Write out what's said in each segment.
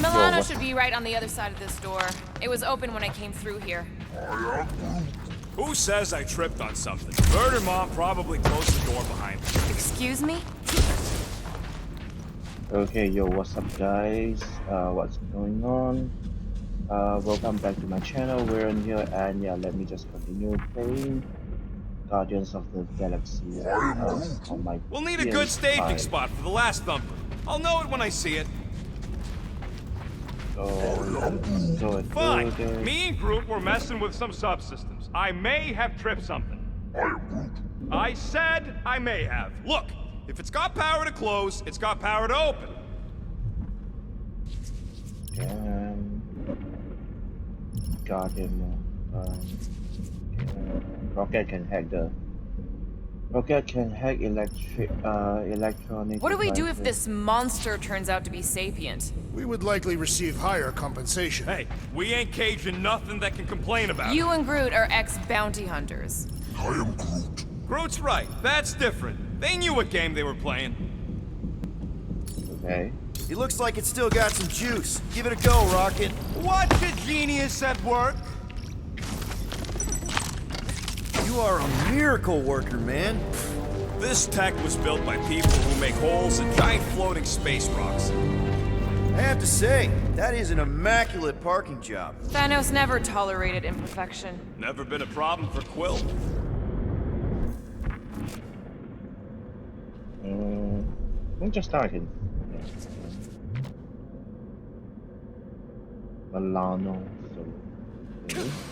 Milano should be right on the other side of this door. It was open when I came through here. Who says I tripped on something? Murder Mom probably closed the door behind me. Excuse me? Okay, yo, what's up guys? What's going on? Welcome back to my channel. We're in here and yeah, let me just continue playing Guardians of the Galaxy on my We'll need a PS5. good staging spot for the last thumper. I'll know it when I see it. So Fine. Me and Groot were messing with some subsystems. I may have tripped something. I said I may have. Look, if it's got power to close, it's got power to open. Guardian. Rocket can hack electronic. What do we do if this monster turns out to be sapient? We would likely receive higher compensation. Hey, we ain't caging nothing that can complain about You it. and Groot are ex-bounty hunters. I am Groot. Groot's right. That's different. They knew what game they were playing. Okay. He looks like it's still got some juice. Give it a go, Rocket. Watch a genius at work. You are a miracle worker, man. This tech was built by people who make holes in giant floating space rocks. I have to say, that is an immaculate parking job. Thanos never tolerated imperfection. Never been a problem for Quill. I'm just starting. Milano.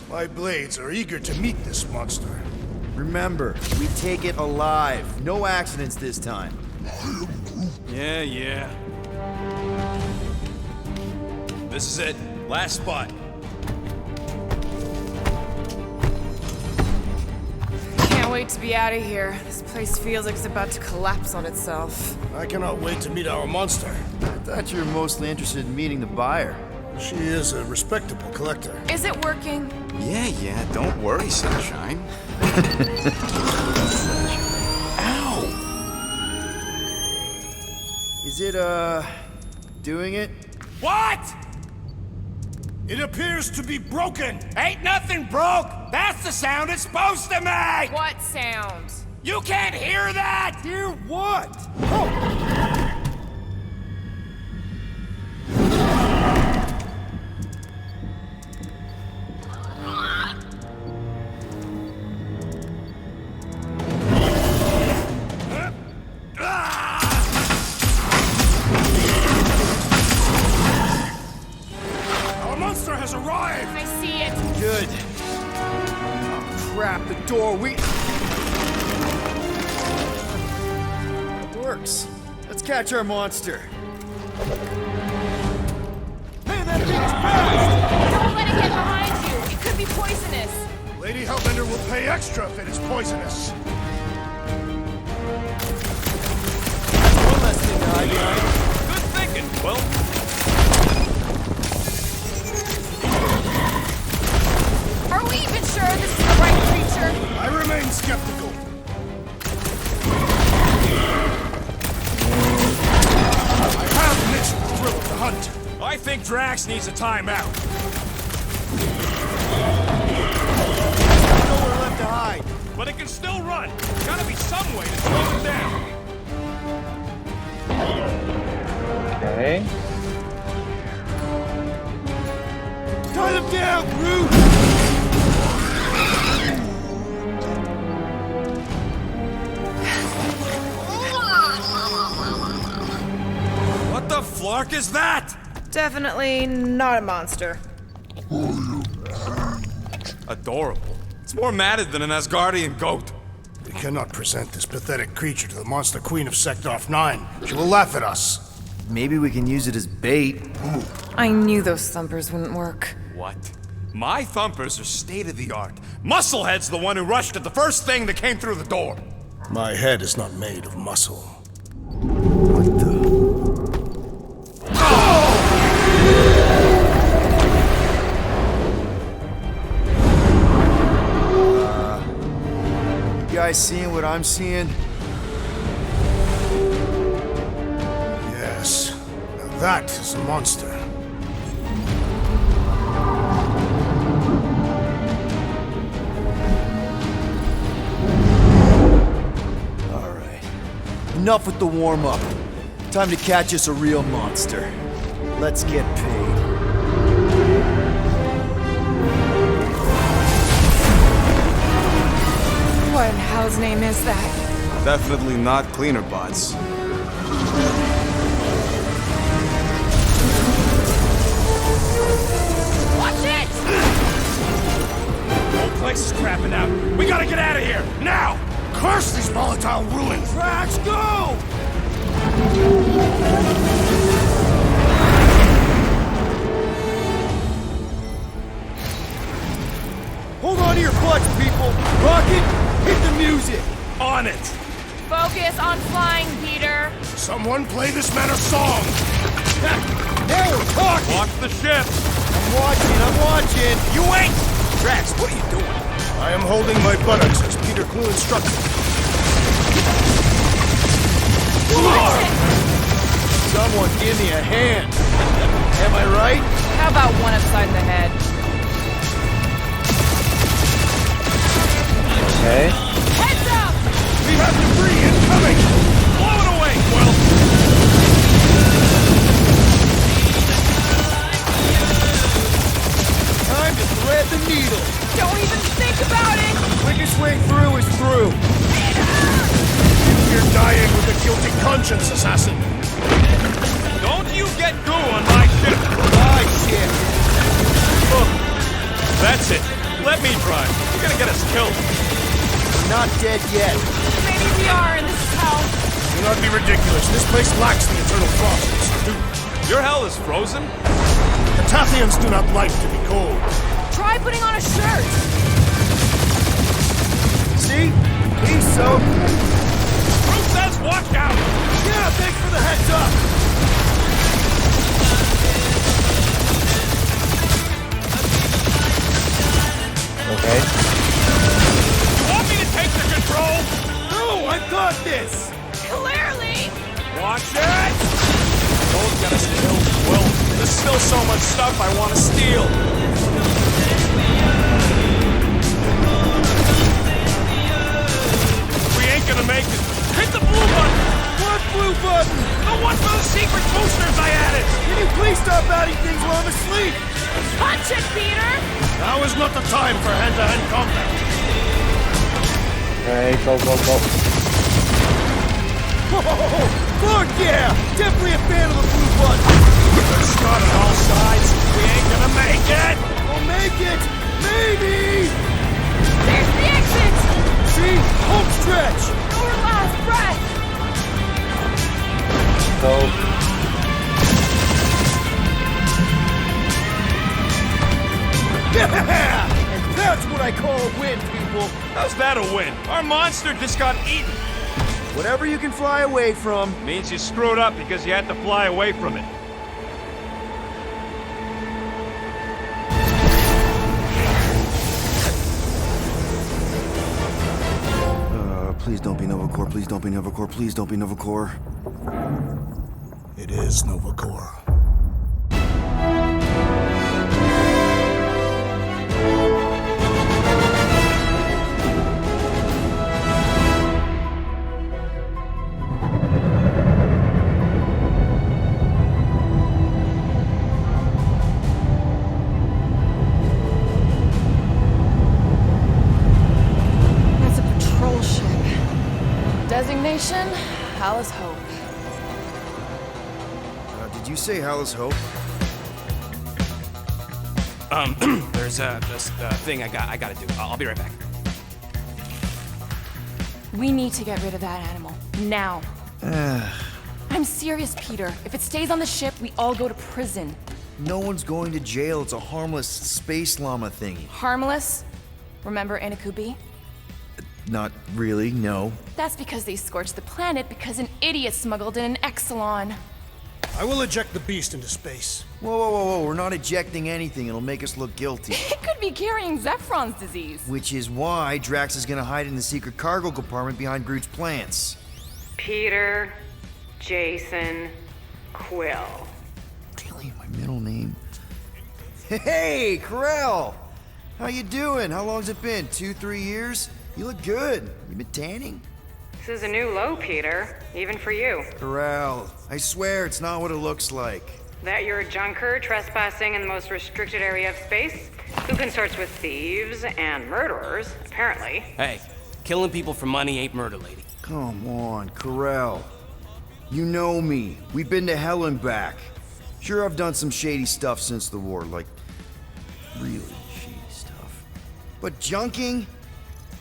My blades are eager to meet this monster. Remember, we take it alive. No accidents this time. Yeah. This is it. Last spot. Can't wait to be out of here. This place feels like it's about to collapse on itself. I cannot wait to meet our monster. I thought you were mostly interested in meeting the buyer. She is a respectable collector. Is it working? Yeah, don't worry, sunshine. Ow! Is it, doing it? What? It appears to be broken. Ain't nothing broke. That's the sound it's supposed to make. What sound? You can't hear that. Hear what? Our monster has arrived. I see it. Good. Oh, crap, the door, It works. Let's catch our monster. Hey, that thing's fast! Don't let it get behind you. It could be poisonous. Lady Hellbender will pay extra if it is poisonous. One less thing to hide behind. Good thinking, Quill. Are we even sure this is the right creature? I remain skeptical. I have missed the thrill of the hunt. I think Drax needs a timeout. Nowhere left to hide. But it can still run. Gotta be some way to slow it down. Okay. Tie him down, Groot! What the flark is that? Definitely not a monster. Adorable. It's more matted than an Asgardian goat. We cannot present this pathetic creature to the monster queen of Sector 9. She will laugh at us. Maybe we can use it as bait. I knew those thumpers wouldn't work. What? My thumpers are state-of-the-art. Musclehead's the one who rushed at the first thing that came through the door. My head is not made of muscle. What the? You guys seeing what I'm seeing? Yes. Now that is a monster. enough with the warm-up. Time to catch us a real monster. Let's get paid. What in hell's name is that? Definitely not cleaner bots. Watch it! Whole place is crapping out. We gotta get out of here, now! Curse these volatile ruins! Drax, go! Hold on to your butts, people! Rocket, hit the music! On it! Focus on flying, Peter. Someone play this man a song! Now we're talking! Watch the ship! I'm watching! You ain't! Drax, what are you doing? I am holding my buttocks as Peter Quill instructed. Watch it! Someone give me a hand! Am I right? How about one upside the head? Okay. Heads up! We have debris incoming! Blow it away, Quill! Time to thread the needle! Don't even think about it! Quickest way through is through! You're dying with a guilty conscience, assassin! Don't you get goo on my ship! My shit! Look, that's it. Let me drive. You're gonna get us killed. Not dead yet. Maybe we are, and this is hell. Do not be ridiculous. This place lacks the eternal frosts. Your hell is frozen? The Tathians do not like to be cold. Try putting on a shirt. See? He's so... Who says watch out? Yeah, thanks for the heads up! Okay. You want me to take the control? No, I've got this! Clearly! Watch it! Don't get us killed, Quill. There's still so much stuff I want to steal. We ain't gonna make it. Hit the blue button! What blue button? The one for the secret boosters I added! Can you please stop adding things while I'm asleep? Punch it, Peter! Now is not the time for hand-to-hand combat. Alright, go, go, go. Whoa! Fuck yeah! Definitely a fan of the blue button! There's snot on all sides. We ain't gonna make it! We'll make it! Maybe! There's the exit! See? Home stretch! Our last breath! Go. Yeah! And that's what I call a win, people! How's that a win? Our monster just got eaten. Whatever you can fly away from. Means you screwed up because you had to fly away from it. Please don't be Novacore, please don't be Novacore, please don't be Novacore. It is Novacore. That's a patrol ship. Designation, Alice Hope. Did you say Hallis Hope? There's this thing I gotta do. I'll be right back. We need to get rid of that animal. Now. I'm serious, Peter. If it stays on the ship, we all go to prison. No one's going to jail. It's a harmless space llama thingy. Harmless? Remember Inakubi? Not really, no. That's because they scorched the planet because an idiot smuggled in an Exelon. I will eject the beast into space. Whoa, whoa, whoa, whoa. We're not ejecting anything. It'll make us look guilty. It could be carrying Zephron's disease. Which is why Drax is gonna hide in the secret cargo compartment behind Groot's plants. Peter Jason Quill. Really? My middle name? Hey, Corell! How you doing? How long's it been? 2-3 years? You look good. You been tanning? This is a new low, Peter. Even for you. Corral, I swear it's not what it looks like. That you're a junker trespassing in the most restricted area of space? Who consorts with thieves and murderers, apparently. Hey, killing people for money ain't murder, lady. Come on, Corral. You know me. We've been to hell and back. Sure, I've done some shady stuff since the war, like really shady stuff. But junking?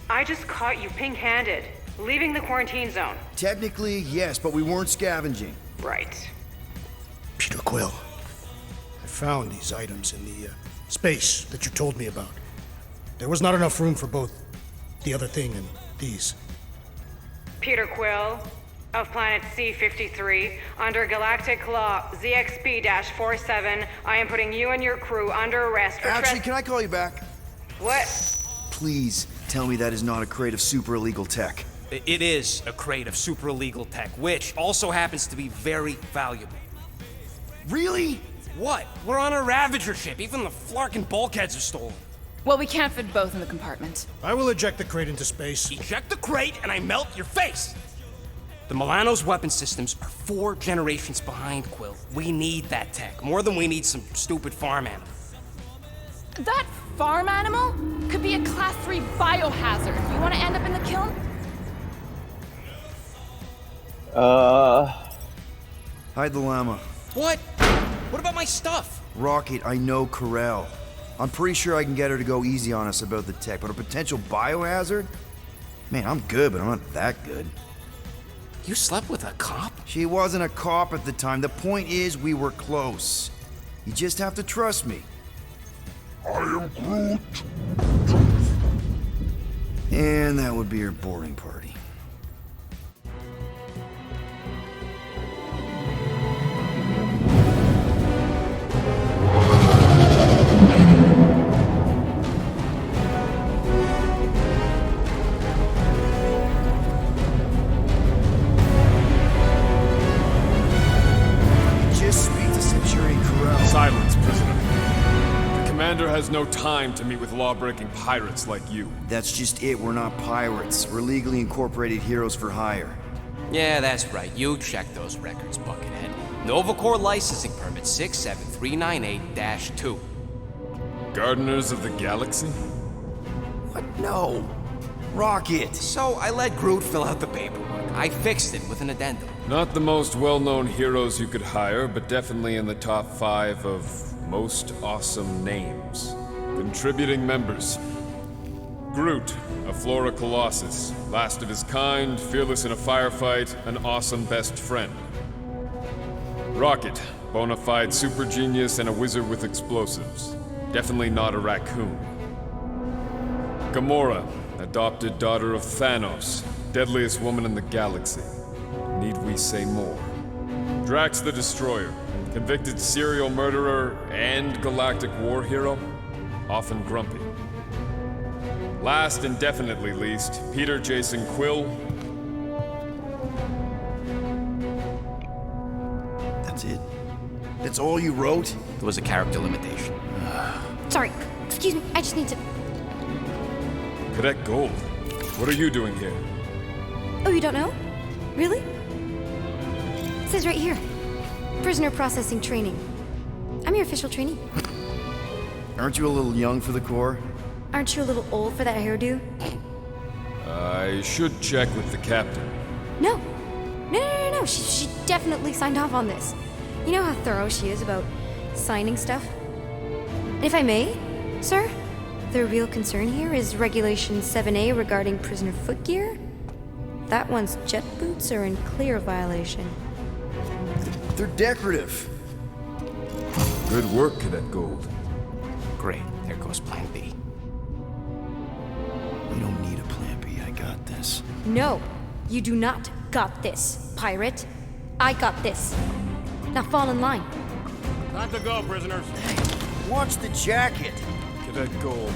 I just caught you pink-handed, leaving the quarantine zone. Technically, yes, but we weren't scavenging. Right. Peter Quill, I found these items in the space that you told me about. There was not enough room for both the other thing and these. Peter Quill, of planet C-53, under Galactic Law ZXP-47, I am putting you and your crew under arrest for Actually, can I call you back? What? Please tell me that is not a crate of super illegal tech. It is a crate of super illegal tech, which also happens to be very valuable. Really? What? We're on a Ravager ship. Even the flarkin' bulkheads are stolen. Well, we can't fit both in the compartment. I will eject the crate into space. Eject the crate and I melt your face! The Milano's weapon systems are 4 generations behind, Quill. We need that tech, more than we need some stupid farm animal. That farm animal could be a Class 3 biohazard. You want to end up in the kiln? Hide the llama. What? What about my stuff? Rocket, I know Corral. I'm pretty sure I can get her to go easy on us about the tech, but a potential biohazard? Man, I'm good, but I'm not that good. You slept with a cop? She wasn't a cop at the time. The point is, we were close. You just have to trust me. I am Groot. And that would be your boarding party. Just speak to Centurion Corral. Silence, prisoner. The commander has no time to meet with law-breaking pirates like you. That's just it. We're not pirates. We're legally incorporated heroes for hire. Yeah, that's right. You check those records, Buckethead. Novacore licensing permit 67398-2. Gardeners of the Galaxy? What? No. Rocket. So I let Groot fill out the paperwork. I fixed it with an addendum. Not the most well-known heroes you could hire, but definitely in the top 5 of most awesome names. Contributing members. Groot, a Flora Colossus, last of his kind, fearless in a firefight, an awesome best friend. Rocket, bona fide super genius and a wizard with explosives. Definitely not a raccoon. Gamora, adopted daughter of Thanos, deadliest woman in the galaxy. Need we say more? Drax the Destroyer, convicted serial murderer and galactic war hero, often grumpy. Last and definitely least, Peter Jason Quill. That's it? That's all you wrote? There was a character limitation. Sorry, excuse me, I just need to... Cadet Gold, what are you doing here? Oh, you don't know? Really? It says right here. Prisoner processing training. I'm your official trainee. Aren't you a little young for the Corps? Aren't you a little old for that hairdo? I should check with the captain. No. No. She definitely signed off on this. You know how thorough she is about signing stuff? And if I may, sir, the real concern here is Regulation 7A regarding prisoner footgear. That one's jet boots are in clear violation. They're decorative. Good work, Cadet Gold. Great. There goes Plan B. We don't need a plan B. I got this. No, you do not got this, pirate. I got this. Now fall in line. Time to go, prisoners. Watch the jacket. Cadet Gold,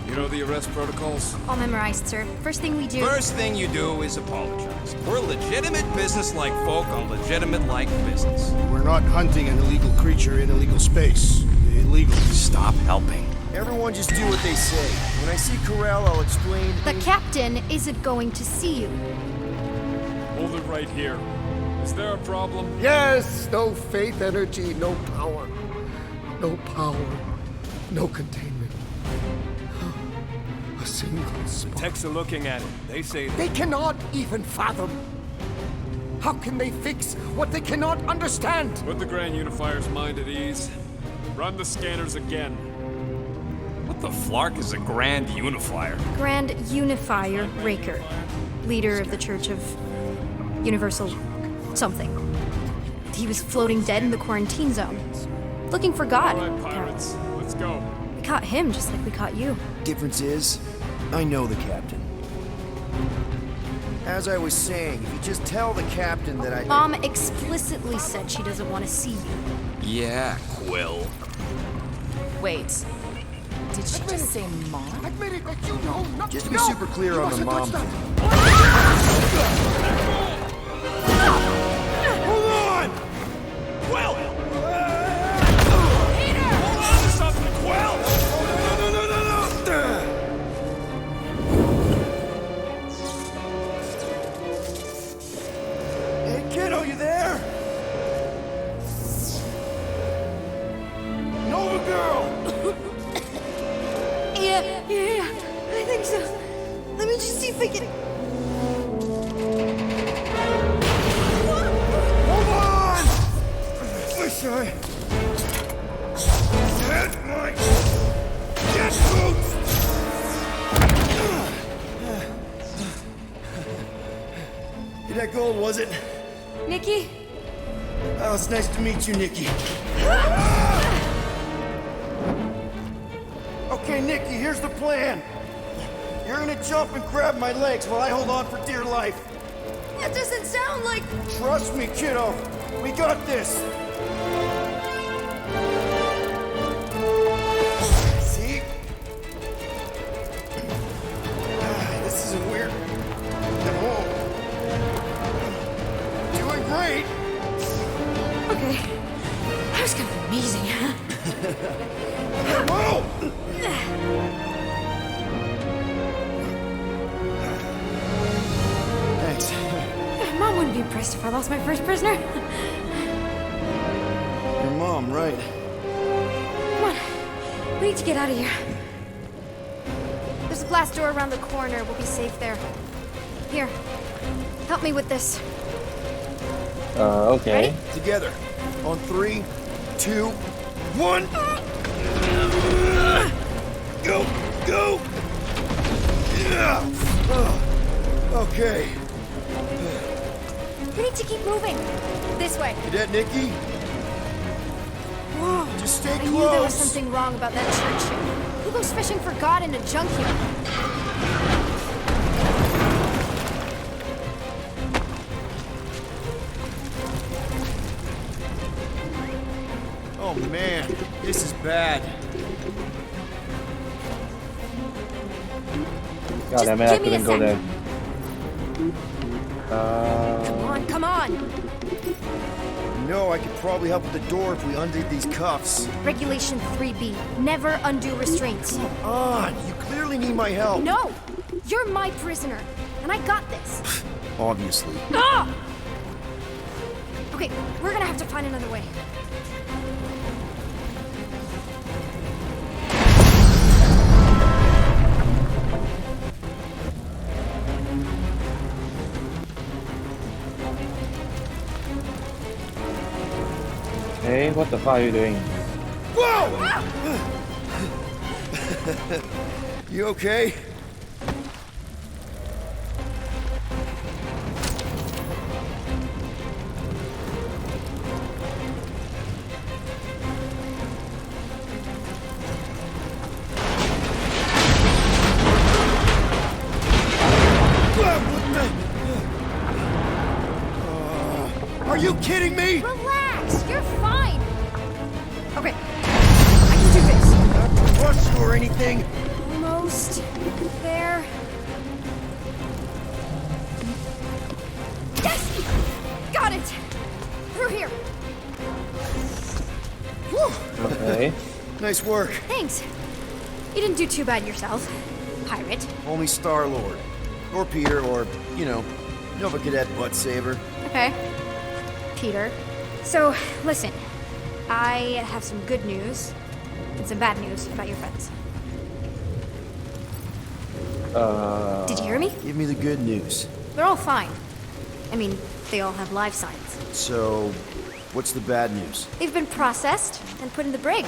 you know the arrest protocols? All memorized, sir. First thing we do... First thing you do is apologize. We're legitimate business-like folk on legitimate-like business. We're not hunting an illegal creature in illegal space. Illegal. Stop helping. Everyone just do what they say. When I see Corral, I'll explain... The captain isn't going to see you. Hold it right here. Is there a problem? Yes, no faith energy, no power. No power, no containment. A single spark. Techs are looking at it. They say They cannot even fathom. How can they fix what they cannot understand? Put the Grand Unifier's mind at ease. Run the scanners again. what the flark is a Grand Unifier? Grand Unifier Raker, leader of the Church of Universal something. He was floating dead in the quarantine zone, looking for God. All right, pirates, let's go. We caught him just like we caught you. Difference is, I know the captain. As I was saying, if you just tell the captain that I... Mom explicitly said she doesn't want to see you. Yeah, Quill. Wait. Did she just say mom? Admit it that you know nothing. Just to be super clear on the mom thing. Hold on! Quill! Peter! Hold on to something, Quill! No! Hey, kiddo, you there? Nova girl! Yeah, I think so. Let me just see if I can... Hold on! Wish I had my jet boots! Hey, that gold, was it? Nikki? Oh, it's nice to meet you, Nikki. Okay, Nikki, here's the plan. You're gonna jump and grab my legs while I hold on for dear life. That doesn't sound like... Trust me, kiddo. We got this. See? This isn't weird at all. Doing great. Okay. That was kind of amazing, huh? Whoa! Thanks. Mom wouldn't be impressed if I lost my first prisoner. Your mom, right? Come on. We need to get out of here. There's a glass door around the corner. We'll be safe there. Here. Help me with this. Okay. Ready? Together. On 3, 2, 1. Go! Go! Yeah. Okay. We need to keep moving. This way. You dead, Nikki? Whoa. Just stay I close. knew there was something wrong about that church ship. Who goes fishing for God in a junkyard? Oh man, this is bad. God Just damn it, I give me a couldn't go there. Come on. You know, I could probably help with the door if we undid these cuffs. Regulation 3B. Never undo restraints. Come on, you clearly need my help. No! You're my prisoner, and I got this. Obviously. Ah! Okay, we're gonna have to find another way. Hey, what the fuck are you doing? Whoa! You okay? Are you kidding me? Relax, you're fine. Okay, I can do this. Not to rush you or anything. Almost there. Yes! Got it! Through here. Okay. Nice work. Thanks. You didn't do too bad yourself, pirate. Only Star-Lord. Or Peter, or, you know, Nova Cadet Butt Saver. Okay. Peter. So, listen. I have some good news and some bad news about your friends. Did you hear me? Give me the good news. They're all fine. I mean, they all have life signs. So, what's the bad news? They've been processed and put in the brig.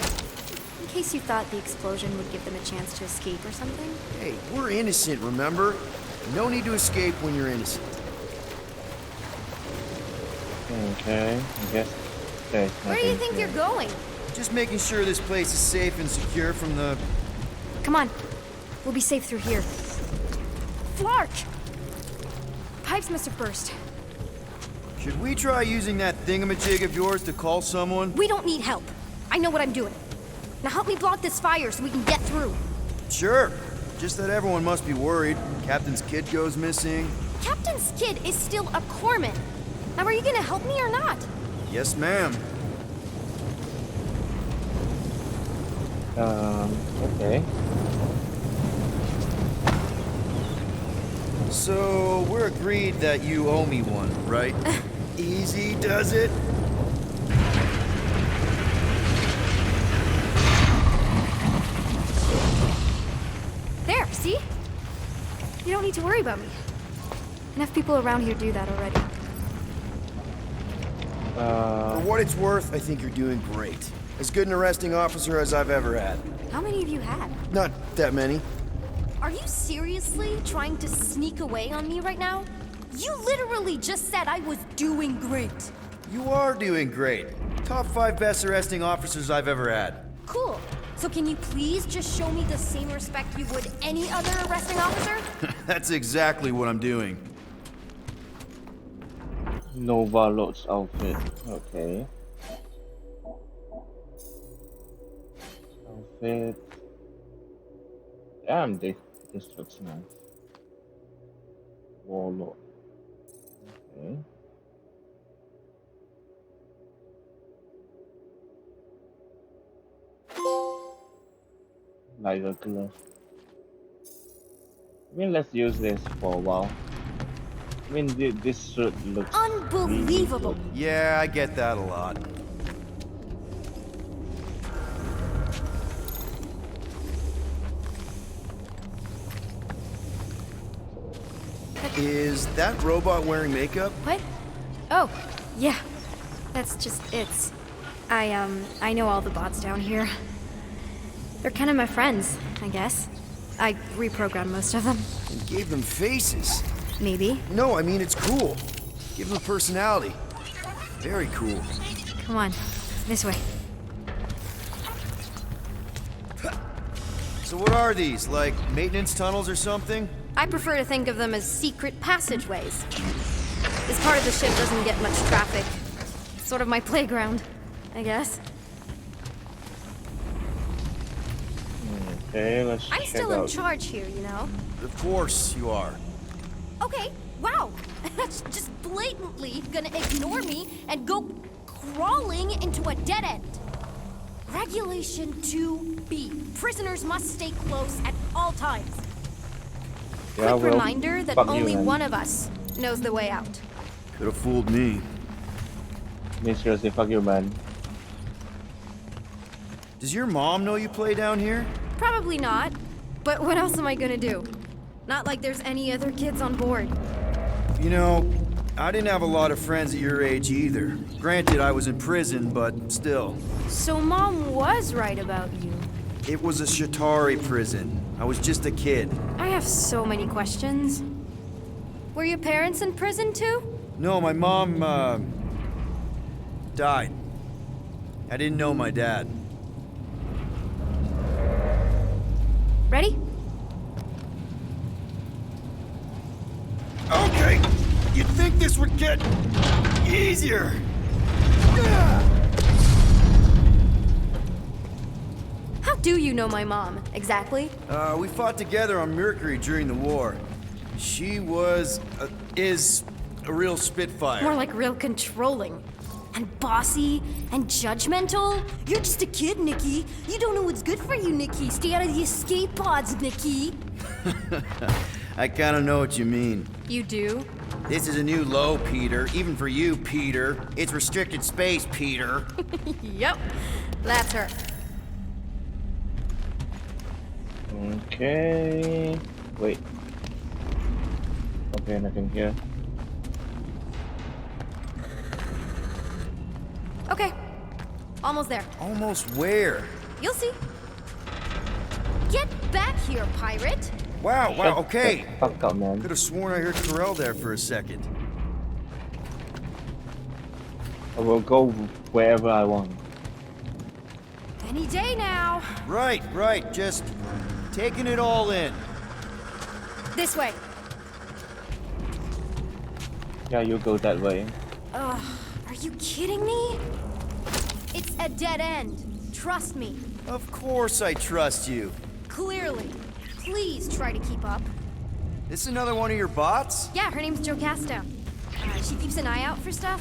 In case you thought the explosion would give them a chance to escape or something. Hey, we're innocent, remember? No need to escape when you're innocent. Okay, I guess there's Where do you nothing think here. you're going? Just making sure this place is safe and secure from the... Come on. We'll be safe through here. Flark! Pipes must have burst. Should we try using that thingamajig of yours to call someone? We don't need help. I know what I'm doing. Now help me block this fire so we can get through. Sure. Just that everyone must be worried. Captain's kid goes missing. Captain's kid is still a corpsman. Now are you gonna help me or not? Yes, ma'am. Okay. So, we're agreed that you owe me one, right? Easy does it? There, see? You don't need to worry about me. Enough people around here do that already. For what it's worth, I think you're doing great. As good an arresting officer as I've ever had. How many have you had? Not that many. Are you seriously trying to sneak away on me right now? You literally just said I was doing great. You are doing great. Top 5 best arresting officers I've ever had. Cool. So can you please just show me the same respect you would any other arresting officer? That's exactly what I'm doing. Nova Lord's outfit. Okay. Outfit. Damn, this looks nice. Warlord. Okay. Like a glove. I mean, let's use this for a while. I mean, this suit looks Unbelievable. really good. Yeah, I get that a lot. Is that robot wearing makeup? What? Oh, yeah. That's just it's. I know all the bots down here. They're kind of my friends, I guess. I reprogrammed most of them. And gave them faces. Maybe. No, I mean it's cool. Give them a personality. Very cool. Come on, this way. So what are these? Like maintenance tunnels or something? I prefer to think of them as secret passageways. This part of the ship doesn't get much traffic. Sort of my playground, I guess. Okay, let's I'm check still in out. charge here, you know? Of course you are. Okay, wow. That's just blatantly gonna ignore me and go crawling into a dead end. Regulation 2B. Prisoners must stay close at all times. Yeah, Quick well, reminder that fuck you, only man. one of us knows the way out. Could have fooled me. Me seriously, fuck you, man. Does your mom know you play down here? Probably not. But what else am I gonna do? Not like there's any other kids on board. You know, I didn't have a lot of friends at your age either. Granted, I was in prison, but still. So Mom was right about you. It was a Shatari prison. I was just a kid. I have so many questions. Were your parents in prison too? No, my mom, died. I didn't know my dad. Ready? Okay, you'd think this would get easier. How do you know my mom, exactly? We fought together on Mercury during the war. She is a real spitfire. More like real controlling. And bossy and judgmental. You're just a kid, Nikki. You don't know what's good for you, Nikki. Stay out of the escape pods, Nikki. I kinda know what you mean. You do? This is a new low, Peter. Even for you, Peter. It's restricted space, Peter. Yep, that's her. Okay. Wait. Okay, nothing here. Okay, almost there. Almost where? You'll see. Get back here, pirate! Wow, okay. Fuck up, man. Could have sworn I heard Corell there for a second. I will go wherever I want. Any day now. Right. Just taking it all in. This way. Yeah, you go that way. Ugh, are you kidding me? It's a dead end. Trust me. Of course I trust you. Clearly. Please try to keep up. This another one of your bots? Yeah, her name's Jocasta. She keeps an eye out for stuff.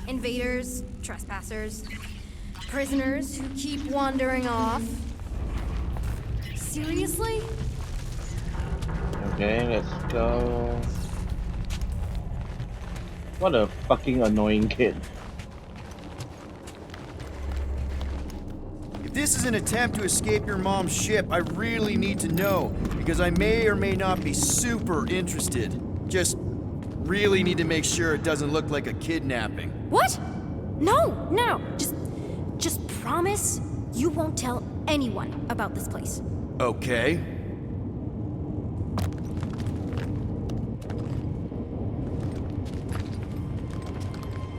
Invaders, trespassers, prisoners who keep wandering off. Seriously? Okay, let's go. What a fucking annoying kid. If this is an attempt to escape your mom's ship, I really need to know, because I may or may not be super interested. Just really need to make sure it doesn't look like a kidnapping. What? No. Just promise you won't tell anyone about this place. Okay.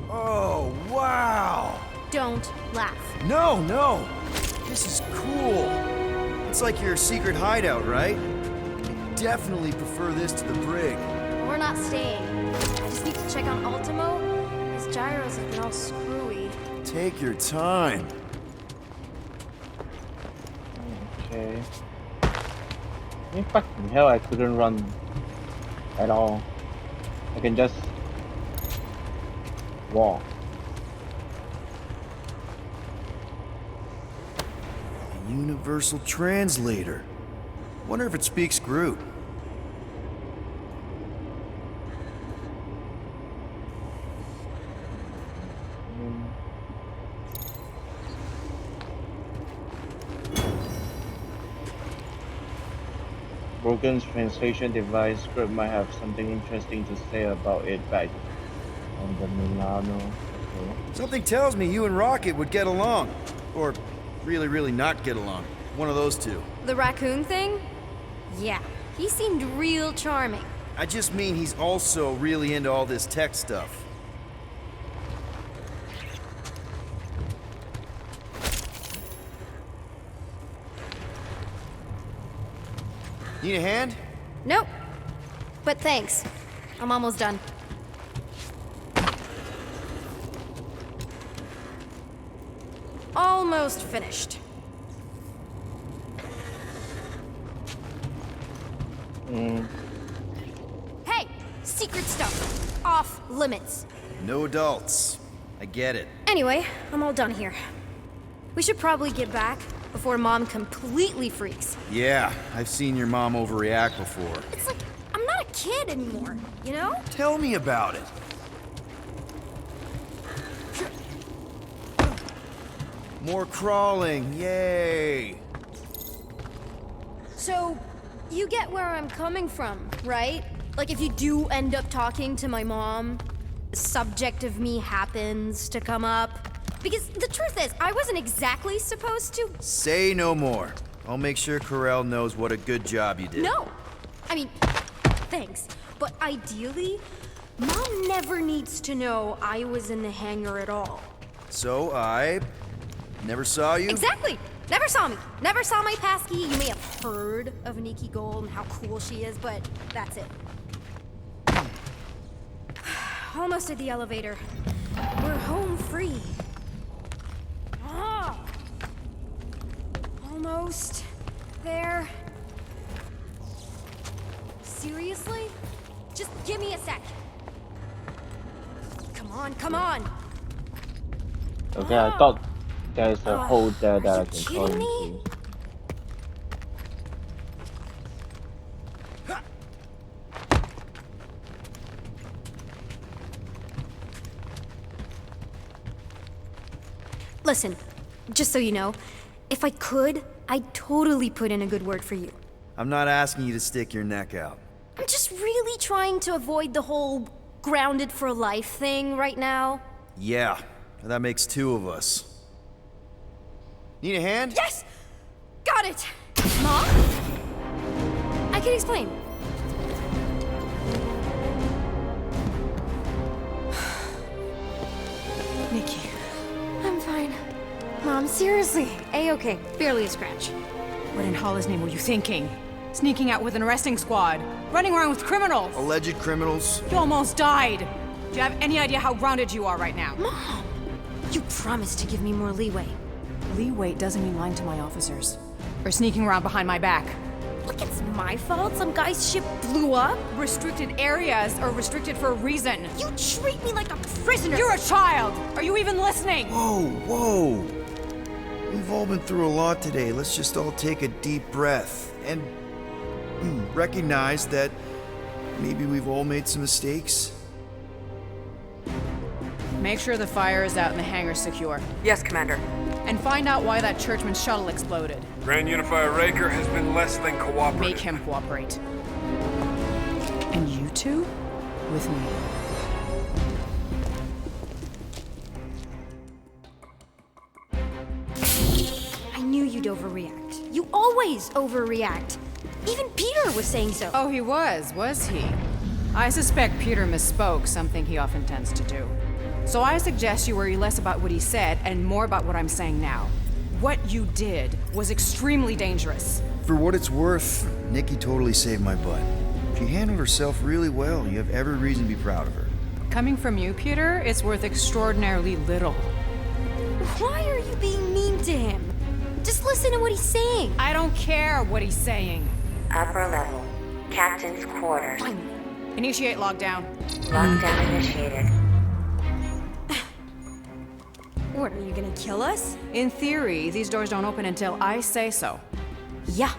Oh, wow! Don't laugh. No! This is cool. It's like your secret hideout, right? I definitely prefer this to the brig. We're not staying. I just need to check on Ultimo. His gyros have been all screwy. Take your time. Okay. I mean, fucking hell, I couldn't run at all. I can just walk. A universal translator. Wonder if it speaks Groot. Broken's translation device script might have something interesting to say about it back on the Milano. Okay. Something tells me you and Rocket would get along. Or really not get along. One of those two. The raccoon thing? Yeah, he seemed real charming. I just mean he's also really into all this tech stuff. Need a hand? Nope. But thanks. I'm almost done. Almost finished. Hey! Secret stuff. Off limits. No adults. I get it. Anyway, I'm all done here. We should probably get back before Mom completely freaks. Yeah, I've seen your mom overreact before. It's like, I'm not a kid anymore, you know? Tell me about it. More crawling, yay! So, you get where I'm coming from, right? Like if you do end up talking to my mom, the subject of me happens to come up. Because the truth is, I wasn't exactly supposed to. Say no more. I'll make sure Corell knows what a good job you did. No! I mean, thanks. But ideally, Mom never needs to know I was in the hangar at all. So I never saw you? Exactly! Never saw me. Never saw my passkey. You may have heard of Nikki Gold and how cool she is, but that's it. Almost at the elevator. We're home free. Ah! Almost there. Seriously? Just give me a sec. Come on. Okay, I thought there's a hole there that I can kidding crawl me? into. Listen, just so you know, if I could, I'd totally put in a good word for you. I'm not asking you to stick your neck out. I'm just really trying to avoid the whole grounded for life thing right now. Yeah, that makes two of us. Need a hand? Yes! Got it! Mom? I can explain. Nikki. I'm fine. Mom, seriously. A-okay. Barely a scratch. What in Hollis' name were you thinking? Sneaking out with an arresting squad? Running around with criminals? Alleged criminals? You almost died! Do you have any idea how grounded you are right now? Mom! You promised to give me more leeway. Leeway doesn't mean lying to my officers. Or sneaking around behind my back. Look, it's my fault some guy's ship blew up. Restricted areas are restricted for a reason. You treat me like a prisoner! You're a child! Are you even listening? Whoa, whoa. We've all been through a lot today. Let's just all take a deep breath and recognize that maybe we've all made some mistakes. Make sure the fire is out and the hangar's secure. Yes, Commander. And find out why that churchman's shuttle exploded. Grand Unifier Raker has been less than cooperative. Make him cooperate. And you two? With me. I knew you'd overreact. You always overreact. Even Peter was saying so. Oh, he was he? I suspect Peter misspoke, something he often tends to do. So I suggest you worry less about what he said and more about what I'm saying now. What you did was extremely dangerous. For what it's worth, Nikki totally saved my butt. She handled herself really well. You have every reason to be proud of her. Coming from you, Peter, it's worth extraordinarily little. Why are you being mean to him? Just listen to what he's saying. I don't care what he's saying. Upper level. Captain's quarters. Initiate lockdown. Lockdown initiated. What, are you gonna kill us? In theory, these doors don't open until I say so. Yeah,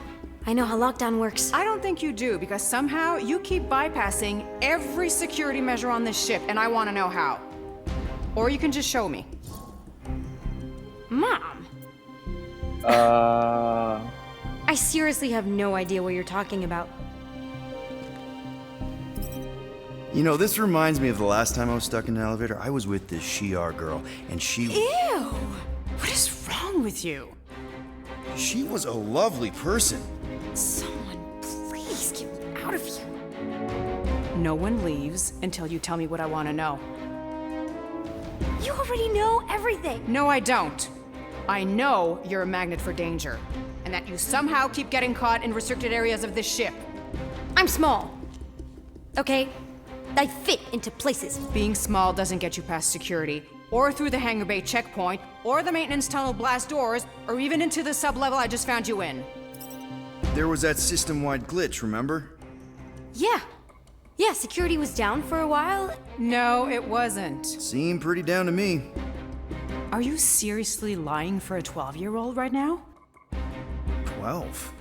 I know how lockdown works. I don't think you do, because somehow you keep bypassing every security measure on this ship, and I want to know how. Or you can just show me. Mom! I seriously have no idea what you're talking about. You know, this reminds me of the last time I was stuck in an elevator. I was with this Shi'ar girl, and she... Ew! What is wrong with you? She was a lovely person. Someone please get me out of here. No one leaves until you tell me what I want to know. You already know everything. No, I don't. I know you're a magnet for danger, and that you somehow keep getting caught in restricted areas of this ship. I'm small. Okay? I fit into places. Being small doesn't get you past security, or through the hangar bay checkpoint, or the maintenance tunnel blast doors, or even into the sub-level I just found you in. There was that system-wide glitch, remember? Yeah. Yeah, security was down for a while. No, it wasn't. Seemed pretty down to me. Are you seriously lying for a 12-year-old right now? 12?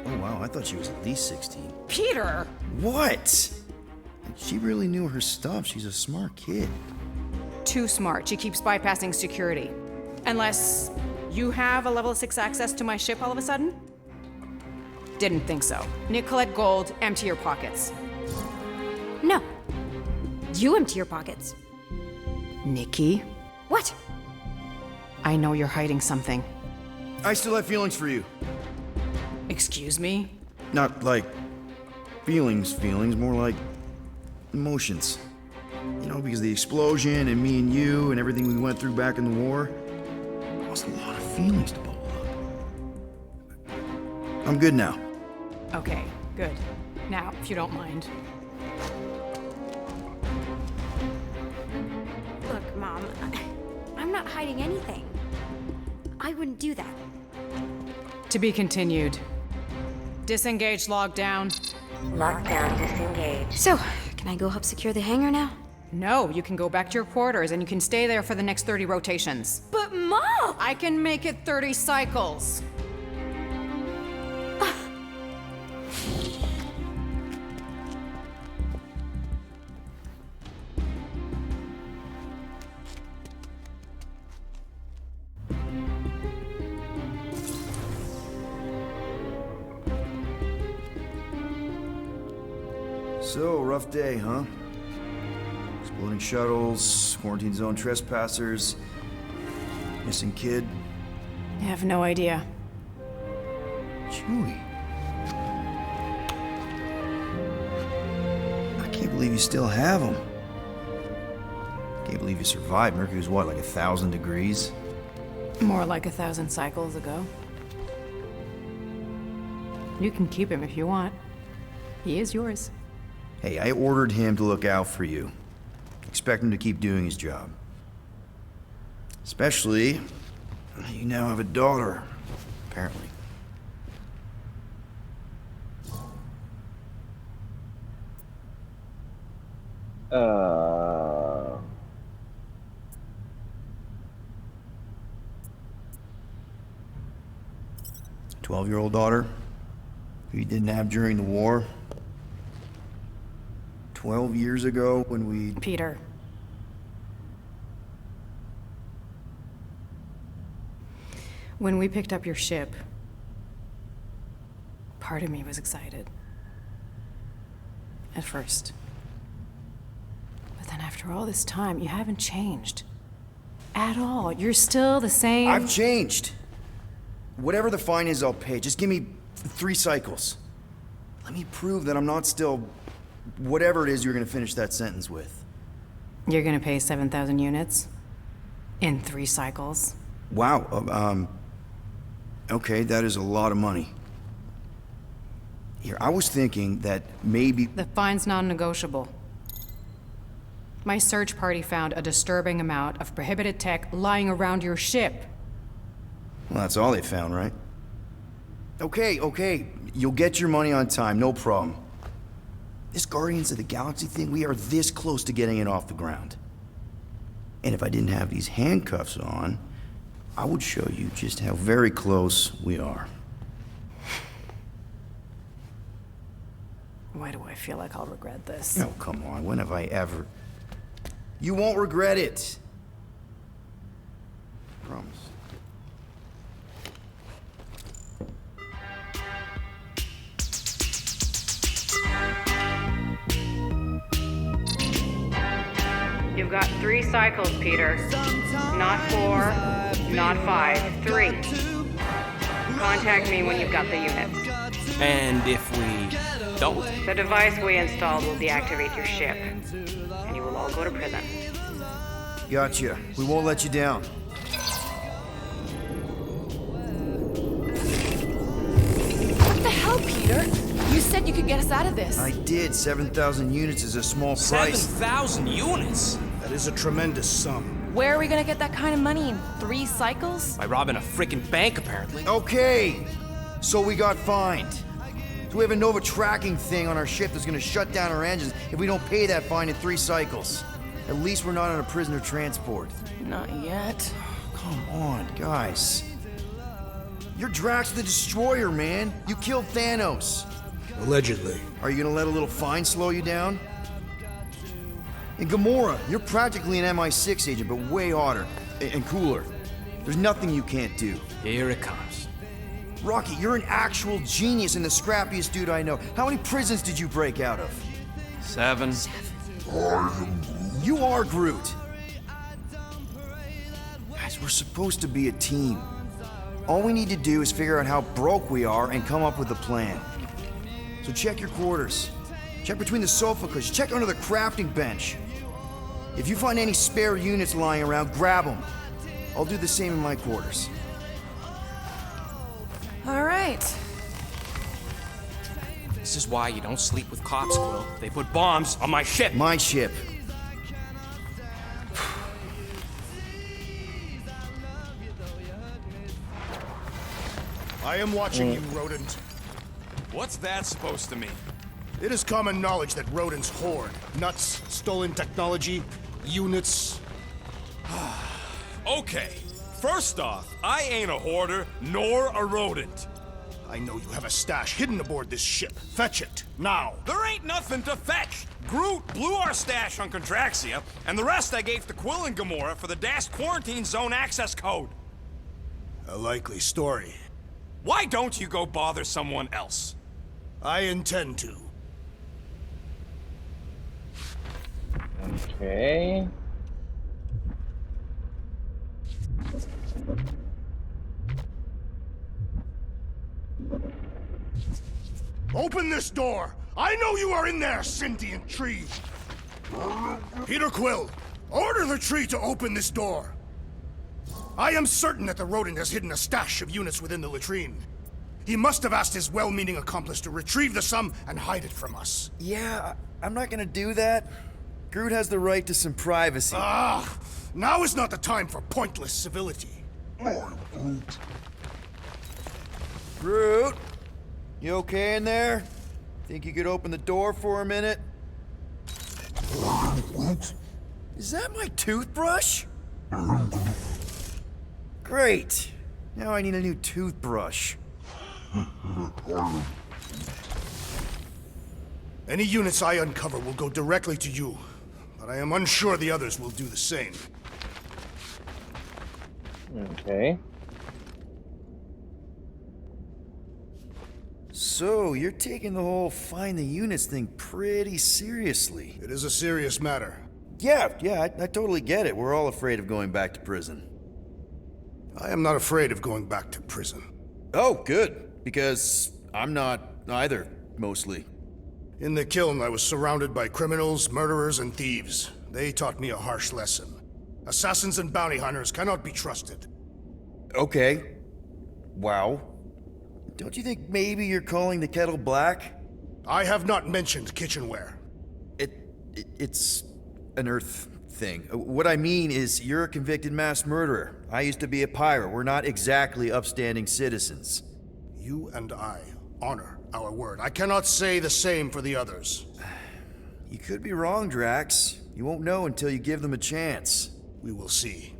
Oh wow, I thought she was at least 16. Peter! What? She really knew her stuff. She's a smart kid. Too smart. She keeps bypassing security. Unless you have a level 6 access to my ship all of a sudden? Didn't think so. Nicolette Gold, empty your pockets. No. You empty your pockets. Nikki? What? I know you're hiding something. I still have feelings for you. Excuse me? Not like feelings, more like emotions. You know, because the explosion and me and you and everything we went through back in the war, there was a lot of feelings to bubble up. I'm good now. Okay, good. Now, if you don't mind. Look, Mom, I'm not hiding anything. I wouldn't do that. To be continued. Disengage lockdown. Lockdown disengaged. So, can I go help secure the hangar now? No, you can go back to your quarters and you can stay there for the next 30 rotations. But Mom! I can make it 30 cycles. So, rough day, huh? Exploding shuttles, quarantine zone trespassers, missing kid. I have no idea. Chewie. I can't believe you still have him. Can't believe you survived. Mercury's what, like 1,000 degrees? More like 1,000 cycles ago. You can keep him if you want. He is yours. Hey, I ordered him to look out for you. Expect him to keep doing his job. Especially, you now have a daughter, apparently. Uh... 12-year-old daughter, who you didn't have during the war. 12 years ago when we... Peter. When we picked up your ship, part of me was excited. At first. But then after all this time, you haven't changed. At all. You're still the same... I've changed. Whatever the fine is, I'll pay. Just give me 3 cycles. Let me prove that I'm not still... whatever it is you're gonna finish that sentence with. You're gonna pay 7,000 units? In 3 cycles? Wow, okay, that is a lot of money. Here, I was thinking that maybe... The fine's non-negotiable. My search party found a disturbing amount of prohibited tech lying around your ship. Well, that's all they found, right? Okay, you'll get your money on time, no problem. This Guardians of the Galaxy thing, we are this close to getting it off the ground. And if I didn't have these handcuffs on, I would show you just how very close we are. Why do I feel like I'll regret this? Oh, come on, when have I ever... You won't regret it. Promise. You've got 3 cycles, Peter. Not 4, not 5, 3. Contact me when you've got the units. And if we don't? The device we installed will deactivate your ship, and you will all go to prison. Gotcha. We won't let you down. What the hell, Peter? You said you could get us out of this. I did. 7,000 units is a small price. 7,000 units? That is a tremendous sum. Where are we gonna get that kind of money in 3 cycles? By robbing a freaking bank, apparently. Okay, so we got fined. So we have a Nova tracking thing on our ship that's gonna shut down our engines if we don't pay that fine in 3 cycles. At least we're not on a prisoner transport. Not yet. Come on, guys. You're Drax the Destroyer, man. You killed Thanos. Allegedly. Are you gonna let a little fine slow you down? And Gamora, you're practically an MI6 agent, but way hotter and cooler. There's nothing you can't do. Here it comes. Rocky, you're an actual genius and the scrappiest dude I know. How many prisons did you break out of? 7. You are Groot. Guys, we're supposed to be a team. All we need to do is figure out how broke we are and come up with a plan. So check your quarters. Check between the sofa cushions. Check under the crafting bench. If you find any spare units lying around, grab them. I'll do the same in my quarters. All right. This is why you don't sleep with cops, Quill. They put bombs on my ship. My ship. I am watching you, rodent. What's that supposed to mean? It is common knowledge that rodents hoard nuts, stolen technology, units. Okay, first off, I ain't a hoarder nor a rodent. I know you have a stash hidden aboard this ship. Fetch it, now. There ain't nothing to fetch. Groot blew our stash on Contraxia, and the rest I gave to Quill and Gamora for the dashed quarantine zone access code. A likely story. Why don't you go bother someone else? I intend to. Okay. Open this door! I know you are in there, sentient tree! Peter Quill, order the tree to open this door! I am certain that the rodent has hidden a stash of units within the latrine. He must have asked his well-meaning accomplice to retrieve the sum and hide it from us. Yeah, I'm not gonna do that. Groot has the right to some privacy. Ah! Now is not the time for pointless civility. Groot, you okay in there? Think you could open the door for a minute? Is that my toothbrush? Great. Now I need a new toothbrush. Any units I uncover will go directly to you, but I am unsure the others will do the same. Okay. So, you're taking the whole find the units thing pretty seriously. It is a serious matter. Yeah, I totally get it. We're all afraid of going back to prison. I am not afraid of going back to prison. Oh, good. Because I'm not either, mostly. In the kiln, I was surrounded by criminals, murderers, and thieves. They taught me a harsh lesson. Assassins and bounty hunters cannot be trusted. Okay. Wow. Don't you think maybe you're calling the kettle black? I have not mentioned kitchenware. It's an Earth thing. What I mean is, you're a convicted mass murderer. I used to be a pirate. We're not exactly upstanding citizens. You and I honor our word. I cannot say the same for the others. You could be wrong, Drax. You won't know until you give them a chance. We will see.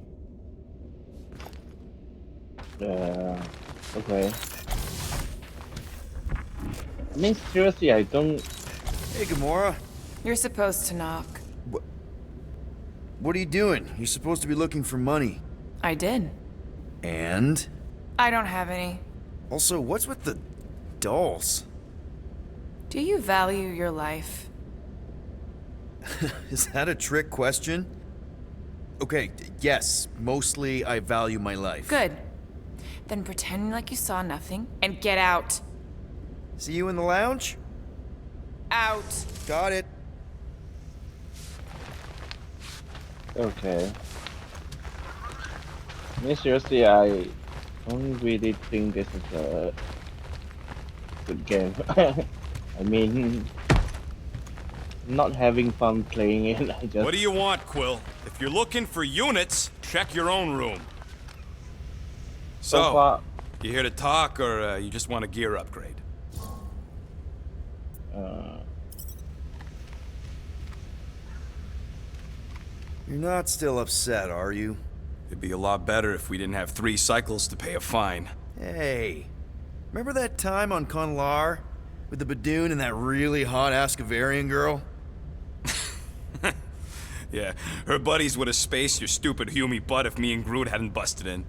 Okay. I mean, seriously, I don't... Hey, Gamora. You're supposed to knock. What are you doing? You're supposed to be looking for money. I did. And? I don't have any. Also, what's with the dolls? Do you value your life? Is that a trick question? Okay, yes, mostly I value my life. Good. Then pretend like you saw nothing and get out. See you in the lounge? Out. Got it. Okay. I mean, seriously, I don't really think this is a good game. I mean, not having fun playing it. I just... What do you want, Quill? If you're looking for units, check your own room. So So, far, you here to talk, or you just want a gear upgrade? You're not still upset, are you? It'd be a lot better if we didn't have 3 cycles to pay a fine. Hey, remember that time on Conlar? With the Badoon and that really hot Ascavarian girl? Yeah, her buddies would have spaced your stupid Hume butt if me and Groot hadn't busted in.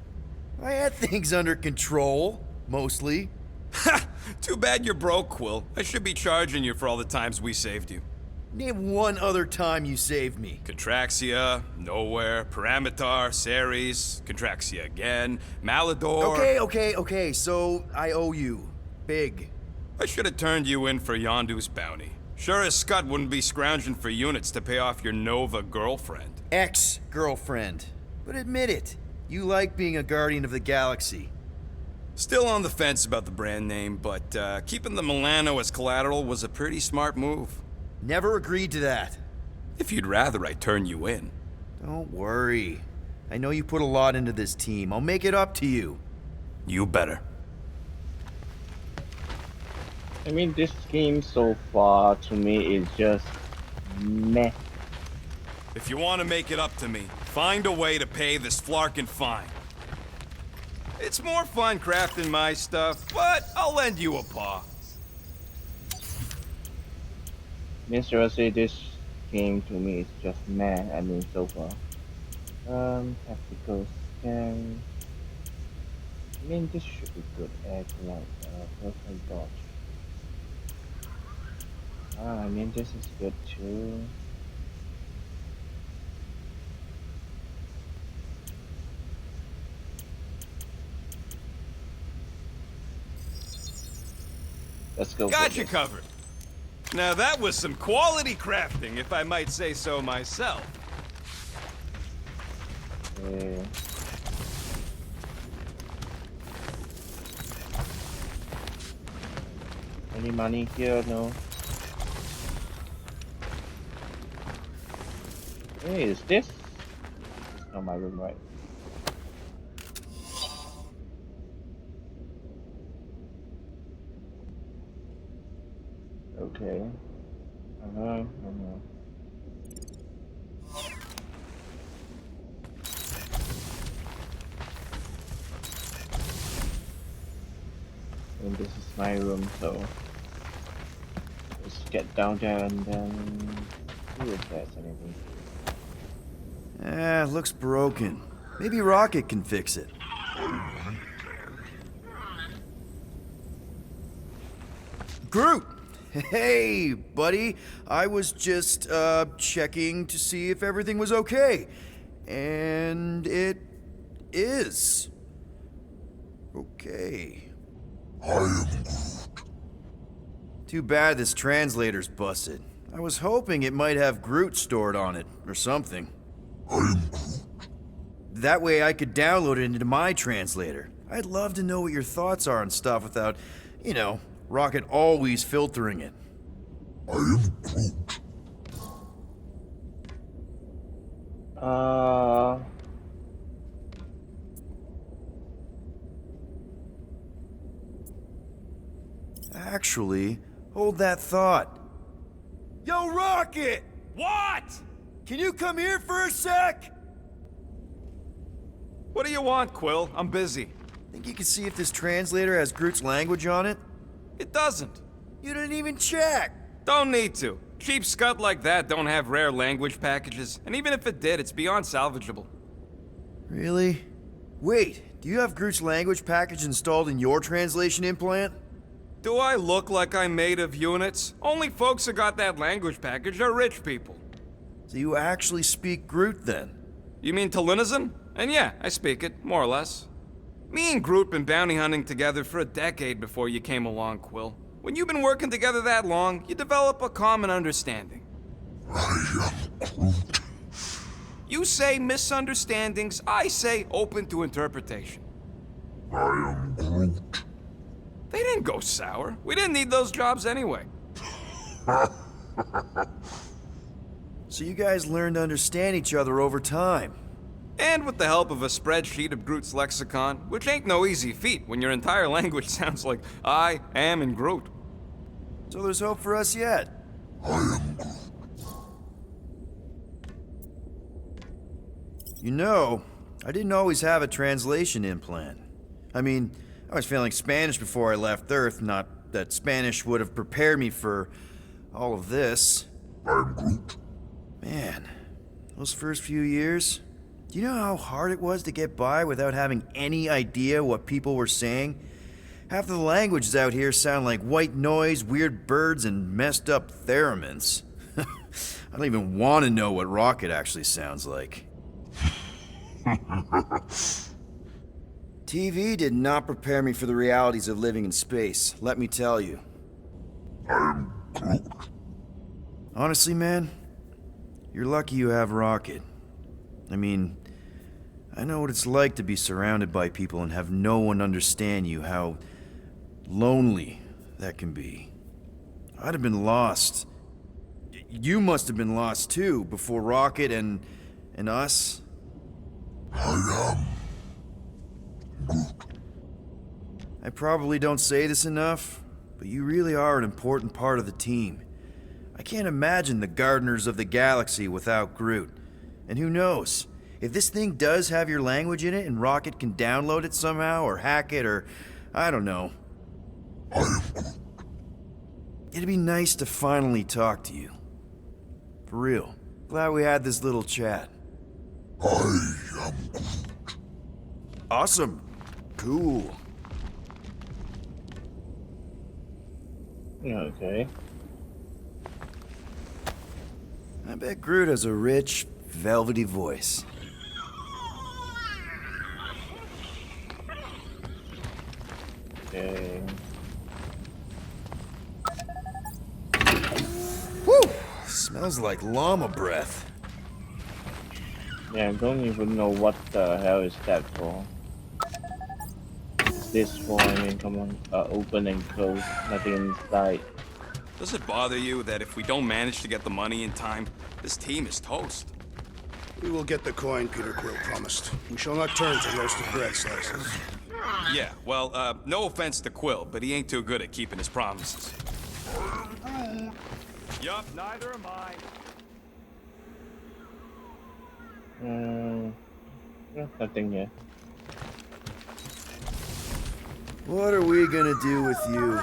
I had things under control, mostly. Ha! Too bad you're broke, Quill. I should be charging you for all the times we saved you. Name one other time you saved me. Contraxia, Nowhere, Paramitar, Ceres, Contraxia again, Malador... Okay, so I owe you. Big. I should have turned you in for Yondu's bounty. Sure as Scott wouldn't be scrounging for units to pay off your Nova girlfriend. Ex-girlfriend. But admit it, you like being a guardian of the galaxy. Still on the fence about the brand name, but keeping the Milano as collateral was a pretty smart move. Never agreed to that. If you'd rather, I'd turn you in. Don't worry. I know you put a lot into this team. I'll make it up to you. You better. I mean, this game so far to me is just meh. If you want to make it up to me, find a way to pay this flarkin' fine. It's more fun crafting my stuff, but I'll lend you a paw. I mean, seriously, this game to me is just meh. I mean, so far. Tactical scan. I mean, this should be good. Act like perfect dodge. I mean, this is good too. Let's go. Got for you this. covered. Now that was some quality crafting, if I might say so myself. Okay. Any money here? No. Hey, is this? It's not my room, right? Okay. And this is my room, so let's get down there and then see if there's anything. Looks broken. Maybe Rocket can fix it. Groot! Hey, buddy. I was just, checking to see if everything was okay. And it is. Okay. I am Groot. Too bad this translator's busted. I was hoping it might have Groot stored on it, or something. I am Groot. That way I could download it into my translator. I'd love to know what your thoughts are on stuff without, you know, Rocket always filtering it. I am Groot. Actually, hold that thought. Yo, Rocket! What? Can you come here for a sec? What do you want, Quill? I'm busy. Think you can see if this translator has Groot's language on it? It doesn't. You didn't even check! Don't need to. Cheap scud like that don't have rare language packages, and even if it did, it's beyond salvageable. Really? Wait, do you have Groot's language package installed in your translation implant? Do I look like I'm made of units? Only folks who got that language package are rich people. So you actually speak Groot then? You mean Talinisan? And yeah, I speak it, more or less. Me and Groot been bounty hunting together for a decade before you came along, Quill. When you've been working together that long, you develop a common understanding. I am Groot. You say misunderstandings, I say open to interpretation. I am Groot. They didn't go sour. We didn't need those jobs anyway. So you guys learned to understand each other over time. And with the help of a spreadsheet of Groot's lexicon, which ain't no easy feat when your entire language sounds like I am in Groot. So there's hope for us yet. I am Groot. You know, I didn't always have a translation implant. I mean, I was failing Spanish before I left Earth, not that Spanish would have prepared me for all of this. I am Groot. Man, those first few years, do you know how hard it was to get by without having any idea what people were saying? Half of the languages out here sound like white noise, weird birds, and messed up theremins. I don't even want to know what Rocket actually sounds like. TV did not prepare me for the realities of living in space, let me tell you. I am Groot. Honestly, man, you're lucky you have Rocket. I mean, I know what it's like to be surrounded by people and have no one understand you, how lonely that can be. I'd have been lost. You must have been lost too, before Rocket and us. I am Groot. I probably don't say this enough, but you really are an important part of the team. I can't imagine the Gardeners of the Galaxy without Groot. And who knows, if this thing does have your language in it and Rocket can download it somehow or hack it or I don't know. I am Groot. It'd be nice to finally talk to you. For real. Glad we had this little chat. I am Groot. Awesome. Cool. Okay. I bet Groot has a rich, velvety voice. Okay. Smells like llama breath. Yeah, I don't even know what the hell is that for. This for, I mean, come on, open and close, nothing inside. Does it bother you that if we don't manage to get the money in time, this team is toast? We will get the coin, Peter Quill promised. We shall not turn to roasted bread slices. Yeah, well, no offense to Quill, but he ain't too good at keeping his promises. Yup, neither am I. Nothing here. What are we gonna do with you?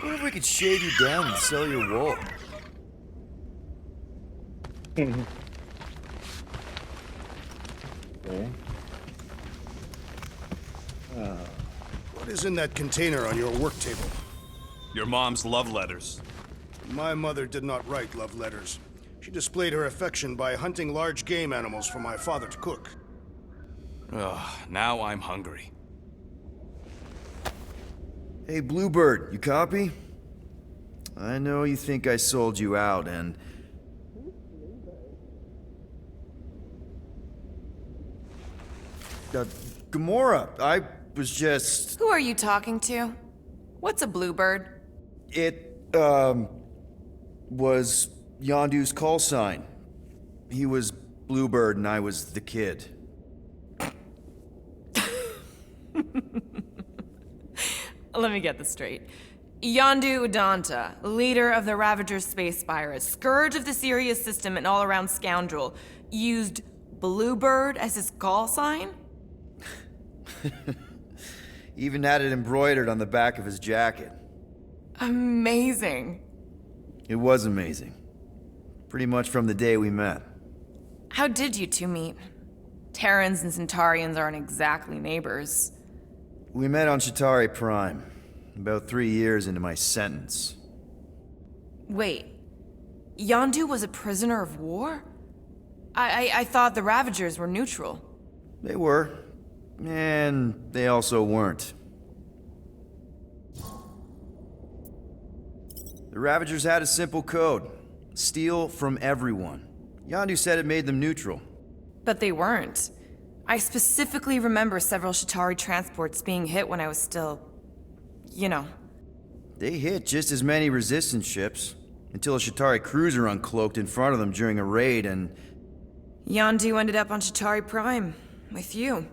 What if we could shave you down and sell your wool? Okay. What is in that container on your work table? Your mom's love letters. My mother did not write love letters. She displayed her affection by hunting large game animals for my father to cook. Ugh, now I'm hungry. Hey, Bluebird, you copy? I know you think I sold you out, and... Gamora, I was just... Who are you talking to? What's a bluebird? It, was Yondu's call sign. He was Bluebird and I was the kid. Let me get this straight. Yondu Udanta, leader of the Ravager's space virus, scourge of the Sirius system and all-around scoundrel, used Bluebird as his call sign? Even had it embroidered on the back of his jacket. Amazing. It was amazing. Pretty much from the day we met. How did you two meet? Terrans and Centaurians aren't exactly neighbors. We met on Chitauri Prime, about 3 years into my sentence. Wait, Yondu was a prisoner of war? I thought the Ravagers were neutral. They were, and they also weren't. The Ravagers had a simple code. Steal from everyone. Yondu said it made them neutral. But they weren't. I specifically remember several Chitauri transports being hit when I was still... you know. They hit just as many resistance ships, until a Chitauri cruiser uncloaked in front of them during a raid and... Yondu ended up on Chitauri Prime, with you.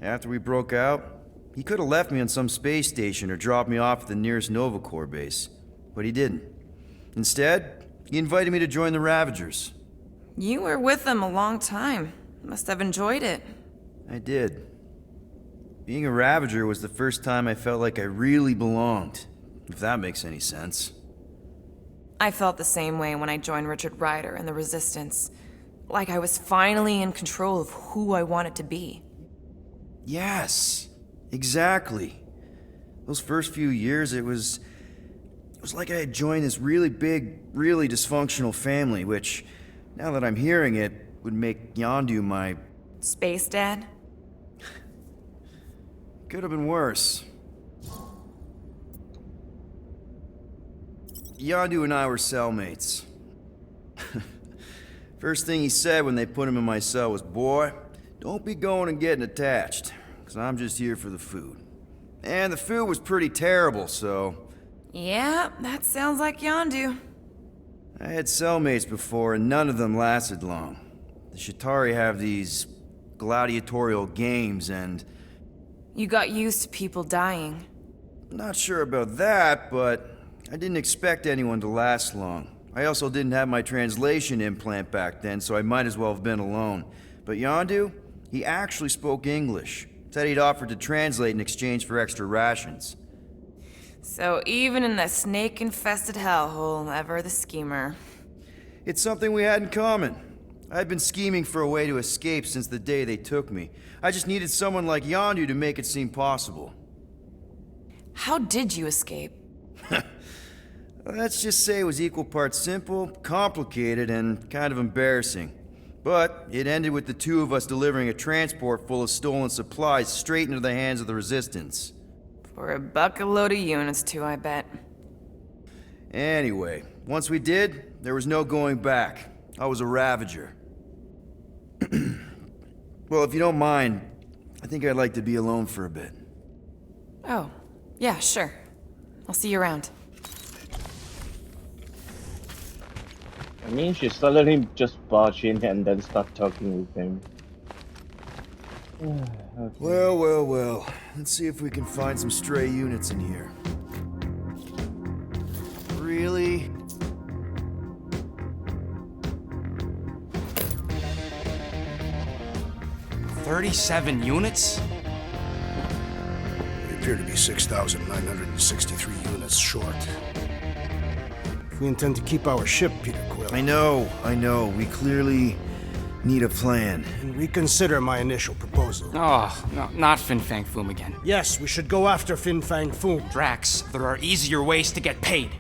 After we broke out, he could have left me on some space station or dropped me off at the nearest Nova Corps base. But he didn't. Instead, he invited me to join the Ravagers. You were with them a long time. Must have enjoyed it. I did. Being a Ravager was the first time I felt like I really belonged, if that makes any sense. I felt the same way when I joined Richard Rider and the Resistance. Like I was finally in control of who I wanted to be. Yes, exactly. Those first few years, it was like I had joined this really big, really dysfunctional family, which, now that I'm hearing it, would make Yondu my... Space Dad? Could have been worse. Yondu and I were cellmates. First thing he said when they put him in my cell was, "Boy, don't be going and getting attached, because I'm just here for the food." And the food was pretty terrible, so... Yeah, that sounds like Yondu. I had cellmates before, and none of them lasted long. The Chitauri have these gladiatorial games, and... You got used to people dying. Not sure about that, but I didn't expect anyone to last long. I also didn't have my translation implant back then, so I might as well have been alone. But Yondu, he actually spoke English. Said he'd offered to translate in exchange for extra rations. So even in the snake-infested hellhole, ever the schemer. It's something we had in common. I'd been scheming for a way to escape since the day they took me. I just needed someone like Yondu to make it seem possible. How did you escape? Let's just say it was equal parts simple, complicated, and kind of embarrassing. But it ended with the two of us delivering a transport full of stolen supplies straight into the hands of the Resistance. For a bucket load of units too, I bet. Anyway, once we did, there was no going back. I was a Ravager. Well, if you don't mind, I think I'd like to be alone for a bit. Oh, yeah, sure. I'll see you around. I mean, she suddenly just barge in and then start talking with him. Okay. Well. Let's see if we can find some stray units in here. Really? "37 units? We appear to be 6,963 units short. If we intend to keep our ship, Peter Quill, I know. We clearly need a plan. and reconsider my initial proposal. Oh, no, not Fin Fang Foom again. Yes, we should go after Fin Fang Foom. Drax, there are easier ways to get paid.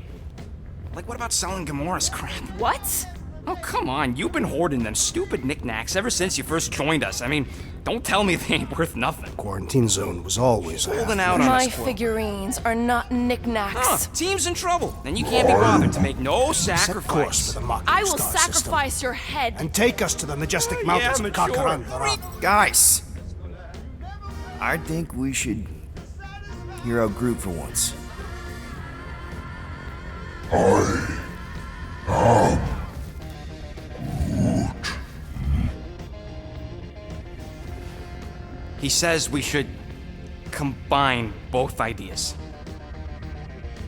Like, what about selling Gamora's crap? What? Oh, come on. You've been hoarding them stupid knickknacks ever since you first joined us. I mean, don't tell me they ain't worth nothing. Quarantine zone was always Holding out on My us, Quill. figurines are not knickknacks. Huh, team's in trouble. Then you can't be bothered to make no Set course for sacrifice. the Mocking I will Star system, sacrifice your head. and take us to the majestic mountains of mature. Kakarandara. Guys! I think we should hear out Groot for once. He says we should combine both ideas.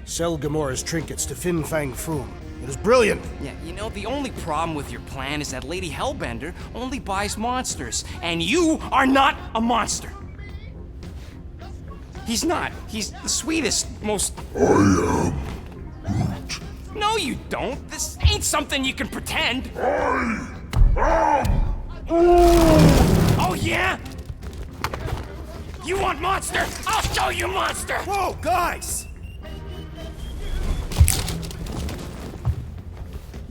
Sell Gamora's trinkets to Fin Fang Foom. It is brilliant. Yeah, you know, the only problem with your plan is that Lady Hellbender only buys monsters, and you are not a monster. He's not. He's the sweetest, most... I am Groot. No, you don't. This ain't something you can pretend. Oh, yeah? You want monster? I'll show you monster! Whoa, guys!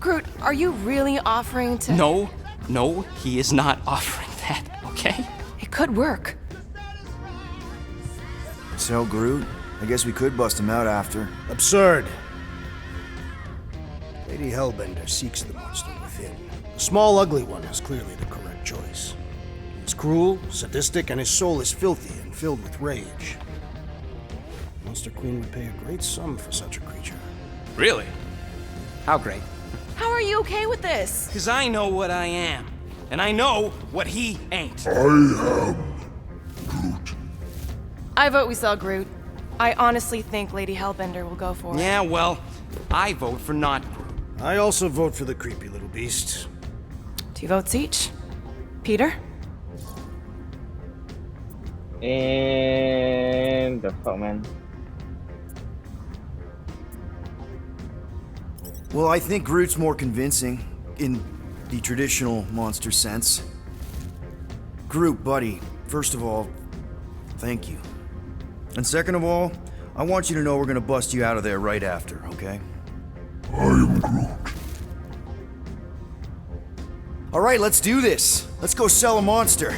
Groot, are you really offering to... No, he is not offering that, okay? It could work. Sell Groot? I guess we could bust him out after. Absurd. Lady Hellbender seeks the monster within. The small, ugly one is clearly the correct choice. He's cruel, sadistic, and his soul is filthy and filled with rage. Monster Queen would pay a great sum for such a creature. Really? How great? How are you okay with this? Because I know what I am. And I know what he ain't. I vote we sell Groot. I honestly think Lady Hellbender will go for it. Yeah, well, I vote for not Groot. I also vote for the creepy little beast. 2 votes each. Peter? And the fuck, man. Well, I think Groot's more convincing, in the traditional monster sense. Groot, buddy, first of all, thank you. And second of all, I want you to know we're gonna bust you out of there right after, okay? I am Groot. Alright, let's do this. Let's go sell a monster.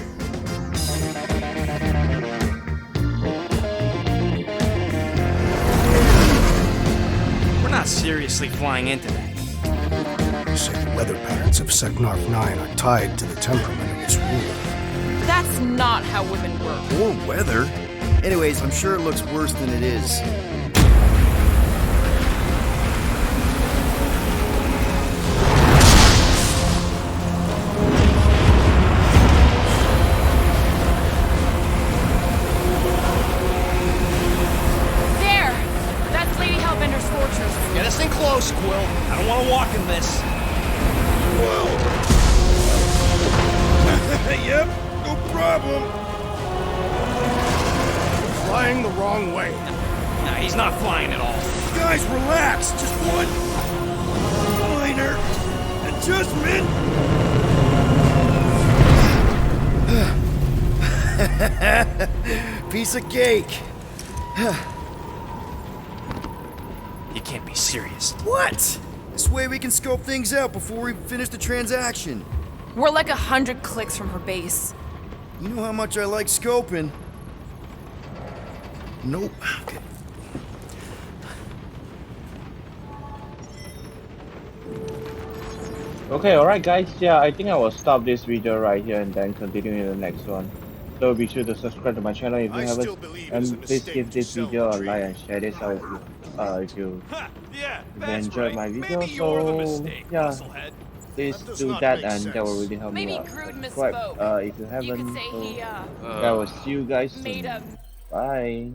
We're not seriously flying into that. They say the weather patterns of Seknarf 9 are tied to the temperament of its ruler. That's not how women work. Or weather. Anyways, I'm sure it looks worse than it is. There! That's Lady Hellbender's fortress. Get us in close, Quill. I don't want to walk in this. Yep, no problem. Flying the wrong way. Nah, he's not flying at all. Guys, relax. Just one minor adjustment. Piece of cake. You can't be serious. What? This way we can scope things out before we finish the transaction. We're like 100 clicks from her base. You know how much I like scoping. Nope. Okay. Okay, alright guys, yeah, I think I will stop this video right here and then continue in the next one. So be sure to subscribe to my channel if you I haven't, still believe it is a and please mistake give to this sell video the a tree. like and share this out if you Yeah, if you that's enjoyed right. my video. Maybe you're the So mistake, yeah, musclehead. please That does do not that make and that will sense. really help me Maybe out. Groot Subscribe misspoke. if you You could haven't. say So he, yeah, I will see you guys made soon. a Bye.